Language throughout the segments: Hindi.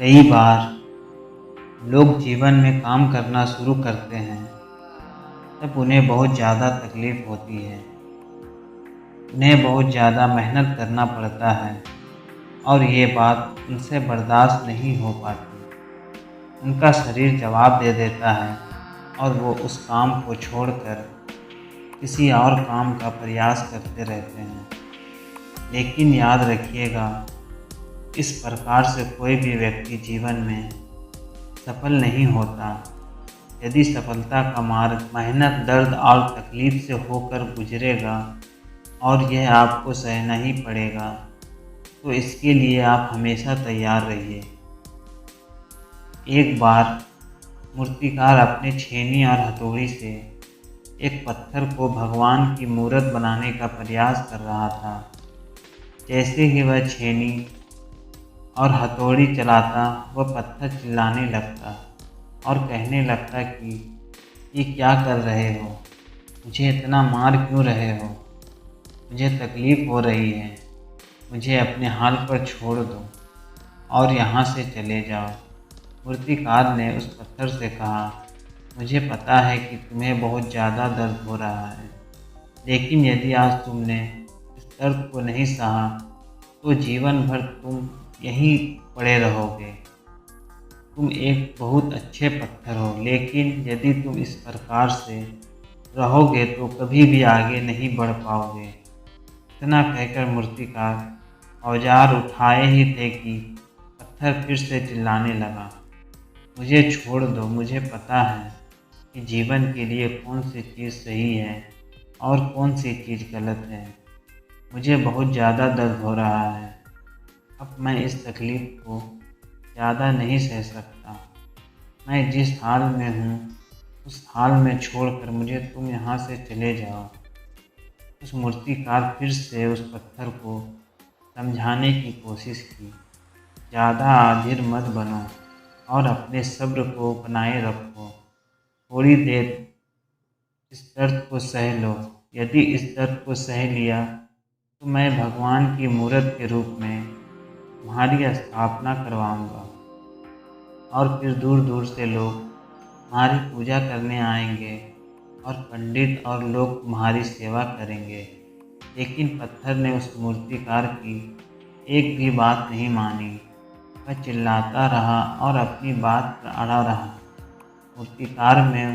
कई बार लोग जीवन में काम करना शुरू करते हैं तब उन्हें बहुत ज़्यादा तकलीफ़ होती है। उन्हें बहुत ज़्यादा मेहनत करना पड़ता है और ये बात उनसे बर्दाश्त नहीं हो पाती। उनका शरीर जवाब दे देता है और वो उस काम को छोड़कर किसी और काम का प्रयास करते रहते हैं। लेकिन याद रखिएगा, इस प्रकार से कोई भी व्यक्ति जीवन में सफल नहीं होता। यदि सफलता का मार्ग मेहनत, दर्द और तकलीफ से होकर गुजरेगा और यह आपको सहना ही पड़ेगा, तो इसके लिए आप हमेशा तैयार रहिए। एक बार मूर्तिकार अपने छेनी और हथौड़ी से एक पत्थर को भगवान की मूर्त बनाने का प्रयास कर रहा था। जैसे ही वह छेनी और हथौड़ी चलाता, वह पत्थर चिल्लाने लगता और कहने लगता कि ये क्या कर रहे हो? मुझे इतना मार क्यों रहे हो? मुझे तकलीफ़ हो रही है। मुझे अपने हाल पर छोड़ दो और यहाँ से चले जाओ। मूर्तिकार ने उस पत्थर से कहा, मुझे पता है कि तुम्हें बहुत ज़्यादा दर्द हो रहा है, लेकिन यदि आज तुमने इस दर्द को नहीं सहा तो जीवन भर तुम यहीं पड़े रहोगे। तुम एक बहुत अच्छे पत्थर हो, लेकिन यदि तुम इस प्रकार से रहोगे तो कभी भी आगे नहीं बढ़ पाओगे। इतना कहकर मूर्तिकार औजार उठाए ही थे कि पत्थर फिर से चिल्लाने लगा, मुझे छोड़ दो। मुझे पता है कि जीवन के लिए कौन सी चीज़ सही है और कौन सी चीज़ गलत है। मुझे बहुत ज़्यादा दर्द हो रहा है। अब मैं इस तकलीफ़ को ज़्यादा नहीं सह सकता। मैं जिस हाल में हूँ उस हाल में छोड़कर मुझे तुम यहाँ से चले जाओ। उस मूर्तिकार फिर से उस पत्थर को समझाने की कोशिश की, ज़्यादा आधिर मत बनो और अपने सब्र को बनाए रखो। थोड़ी देर इस दर्द को सह लो। यदि इस दर्द को सह लिया तो मैं भगवान की मूर्त के रूप में तुम्हारी स्थापना करवाऊंगा और फिर दूर दूर से लोग तुम्हारी पूजा करने आएंगे और पंडित और लोग तुम्हारी सेवा करेंगे। लेकिन पत्थर ने उस मूर्तिकार की एक भी बात नहीं मानी। वह चिल्लाता रहा और अपनी बात पर अड़ा रहा। मूर्तिकार ने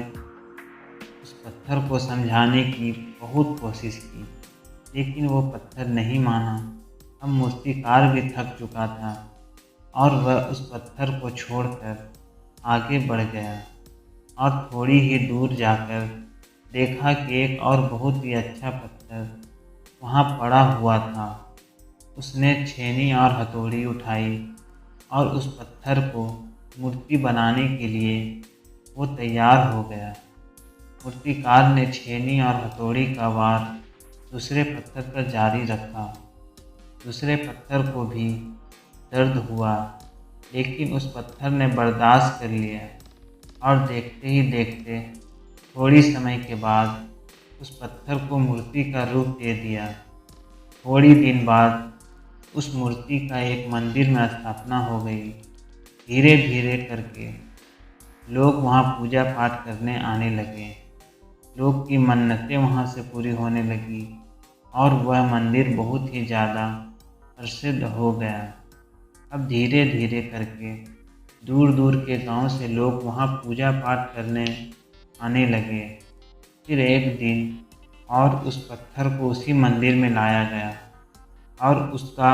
उस पत्थर को समझाने की बहुत कोशिश की, लेकिन वो पत्थर नहीं माना। अब मूर्तिकार भी थक चुका था और वह उस पत्थर को छोड़कर आगे बढ़ गया और थोड़ी ही दूर जाकर देखा कि एक और बहुत ही अच्छा पत्थर वहाँ पड़ा हुआ था। उसने छेनी और हथौड़ी उठाई और उस पत्थर को मूर्ति बनाने के लिए वो तैयार हो गया। मूर्तिकार ने छेनी और हथौड़ी का वार दूसरे पत्थर पर जारी रखा। दूसरे पत्थर को भी दर्द हुआ, लेकिन उस पत्थर ने बर्दाश्त कर लिया और देखते ही देखते थोड़ी समय के बाद उस पत्थर को मूर्ति का रूप दे दिया। थोड़ी दिन बाद उस मूर्ति का एक मंदिर में स्थापना हो गई। धीरे धीरे करके लोग वहाँ पूजा पाठ करने आने लगे। लोग की मन्नतें वहाँ से पूरी होने लगी और वह मंदिर बहुत ही ज़्यादा प्रसिद्ध हो गया। अब धीरे धीरे करके दूर दूर के गांव से लोग वहाँ पूजा पाठ करने आने लगे। फिर एक दिन और उस पत्थर को उसी मंदिर में लाया गया और उसका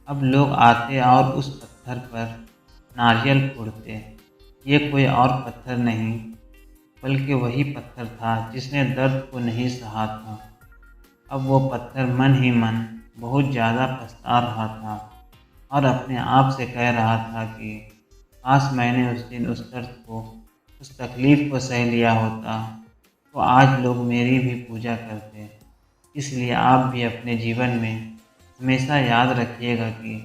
अब लोग आते और उस पत्थर पर नारियल फोड़ते। ये कोई और पत्थर नहीं बल्कि वही पत्थर था जिसने दर्द को नहीं सहा था। अब वो पत्थर मन ही मन बहुत ज़्यादा पछता रहा था और अपने आप से कह रहा था कि काश मैंने उस दिन उस दर्द को, उस तकलीफ़ को सह लिया होता तो आज लोग मेरी भी पूजा करते। इसलिए आप भी अपने जीवन में हमेशा याद रखिएगा कि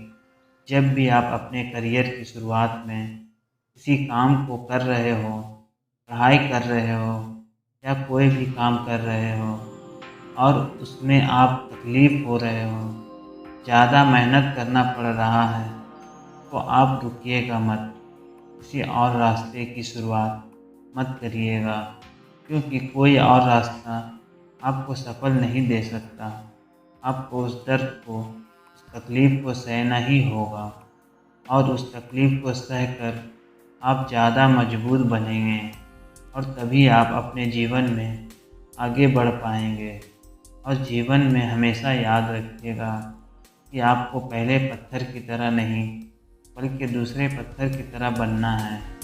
जब भी आप अपने करियर की शुरुआत में किसी काम को कर रहे हो, पढ़ाई कर रहे हो या कोई भी काम कर रहे हो और उसमें आप तकलीफ़ हो रहे हो, ज़्यादा मेहनत करना पड़ रहा है, तो तो आप रुकिएगा मत, किसी और रास्ते की शुरुआत मत करिएगा, क्योंकि कोई और रास्ता आपको सफल नहीं दे सकता। आपको उस दर्द को, उस तकलीफ़ को सहना ही होगा, और उस तकलीफ़ को सहकर आप ज़्यादा मजबूत बनेंगे, और तभी आप अपने जीवन में आगे बढ़ पाएंगे। और जीवन में हमेशा याद रखिएगा कि आपको पहले पत्थर की तरह नहीं, बल्कि दूसरे पत्थर की तरह बनना है।